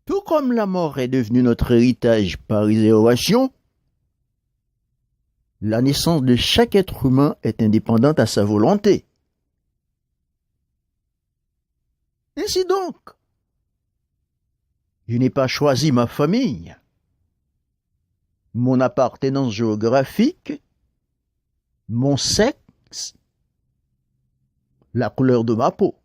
Tout comme la mort est devenue notre héritage par réservation, la naissance de chaque être humain est indépendante à sa volonté. Ainsi donc, je n'ai pas choisi ma famille, mon appartenance géographique, mon sexe, la couleur de ma peau.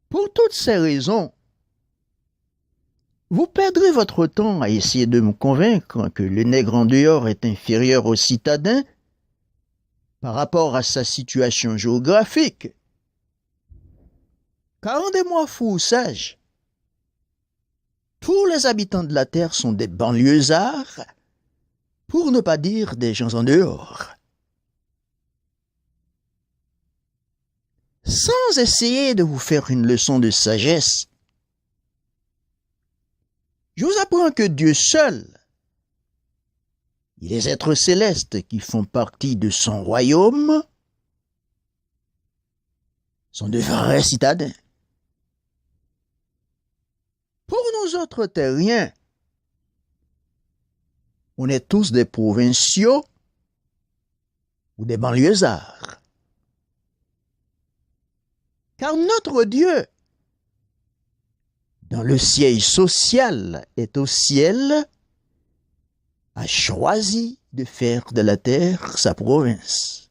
Pour toutes ces raisons, vous perdrez votre temps à essayer de me convaincre que le nègre en dehors est inférieur au citadin par rapport à sa situation géographique. Car rendez-moi fou ou sage, tous les habitants de la Terre sont des banlieusards, pour ne pas dire des gens en dehors. Sans essayer de vous faire une leçon de sagesse, je vous apprends que Dieu seul et les êtres célestes qui font partie de son royaume sont de vrais citadins. Pour nous autres terriens, on est tous des provinciaux ou des banlieusards. Car notre Dieu, dans le siège social est au ciel, a choisi de faire de la terre sa province.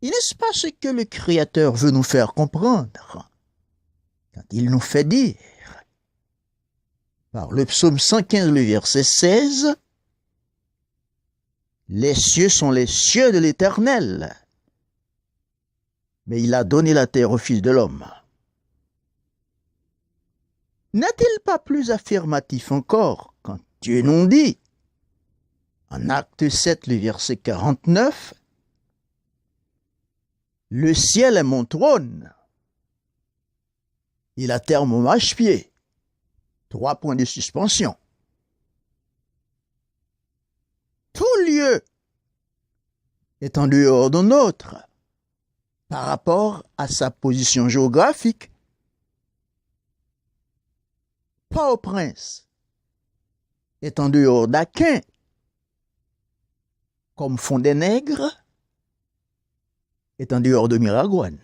Et n'est-ce pas ce que le Créateur veut nous faire comprendre quand il nous fait dire, par le psaume 115, le verset 16, « Les cieux sont les cieux de l'Éternel, mais il a donné la terre au Fils de l'homme. » N'est-il pas plus affirmatif encore quand Dieu nous dit, en Acte 7, le verset 49, « Le ciel est mon trône et la terre mon marchepied. » 3 points de suspension. Tout lieu est en dehors d'un autre par rapport à sa position géographique. Port-au-Prince est en dehors d'Aquin, comme Fond-des-Nègres est en dehors de Miragoâne.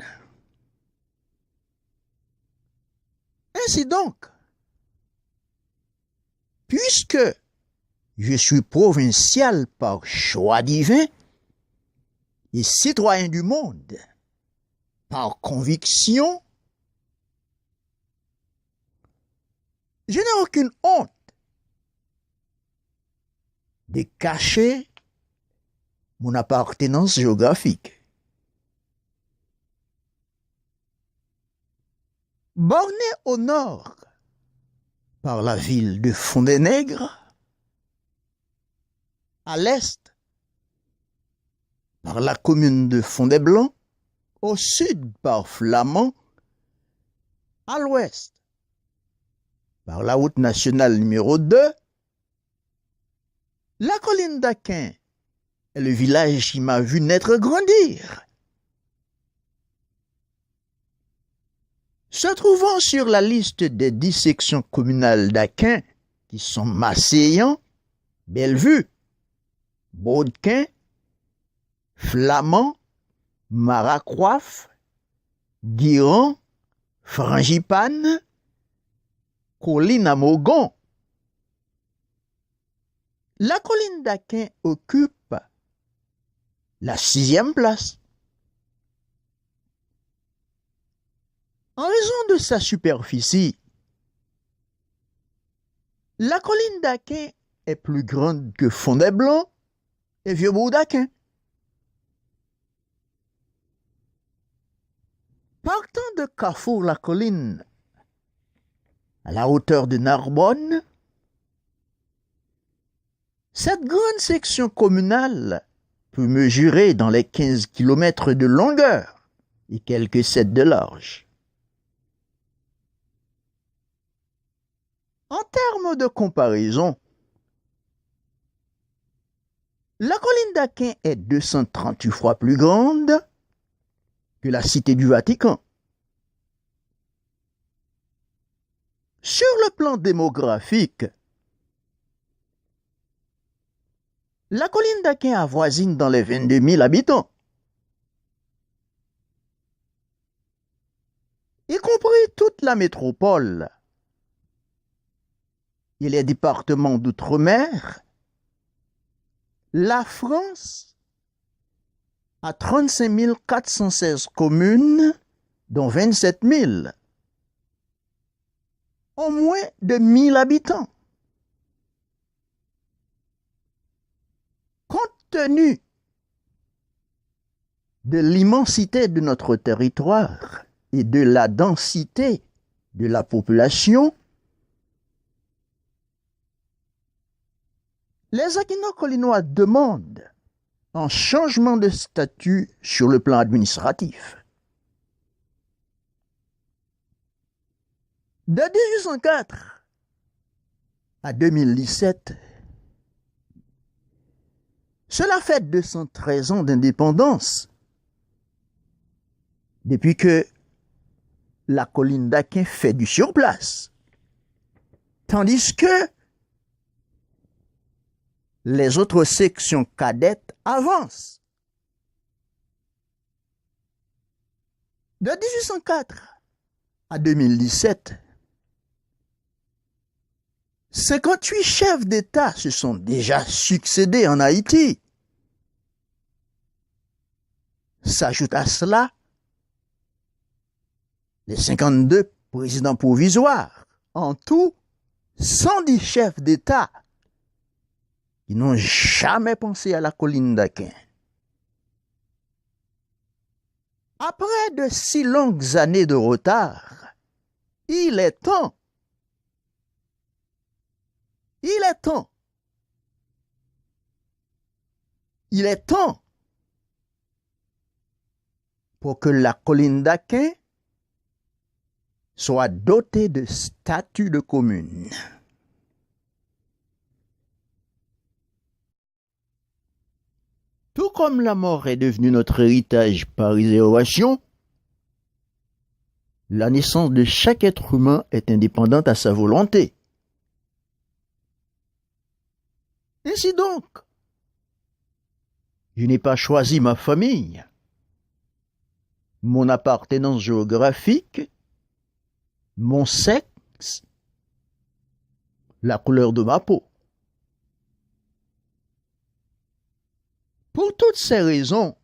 Ainsi donc, puisque je suis provincial par choix divin et citoyen du monde par conviction, je n'ai aucune honte de cacher mon appartenance géographique. Borné au nord par la ville de Fond-des-Nègres, à l'est par la commune de Fond-des-Blancs, au sud par Flamand, à l'ouest par la route nationale numéro 2, la colline d'Aquin est le village qui m'a vu naître et grandir. Se trouvant sur la liste des 10 sections communales d'Aquin, qui sont Masséillan, Bellevue, Baudequin, Flamand, Maracroif, Guiran, Frangipane, Colline à Mogon. La colline d'Aquin occupe la 6e place. En raison de sa superficie, la colline d'Aquin est plus grande que Fond-des-Blancs et Vieux-Bourg d'Aquin. Partant de Carrefour-la-Colline à la hauteur de Narbonne, cette grande section communale peut mesurer dans les 15 km de longueur et quelques 7 de large. En termes de comparaison, la colline d'Aquin est 238 fois plus grande que la Cité du Vatican, Sur le plan démographique, la colline d'Aquin avoisine dans les 22 000 habitants, y compris toute la métropole et les départements d'outre-mer. La France a 35 416 communes, dont 27 000 ont moins de 1000 habitants. Compte tenu de l'immensité de notre territoire et de la densité de la population, les Aquino-Collinois demandent un changement de statut sur le plan administratif. De 1804 à 2017, cela fait 213 ans d'indépendance depuis que la colline d'Aquin fait du surplace, tandis que les autres sections cadettes avancent. De 1804 à 2017, 58 chefs d'État se sont déjà succédés en Haïti. S'ajoute à cela les 52 présidents provisoires. En tout, 110 chefs d'État qui n'ont jamais pensé à la colline d'Aquin. Après de si longues années de retard, il est temps pour que la colline d'Aquin soit dotée de statut de commune. Tout comme la mort est devenue notre héritage par réservation, la naissance de chaque être humain est indépendante à sa volonté. Ainsi donc, je n'ai pas choisi ma famille, mon appartenance géographique, mon sexe, la couleur de ma peau. Pour toutes ces raisons,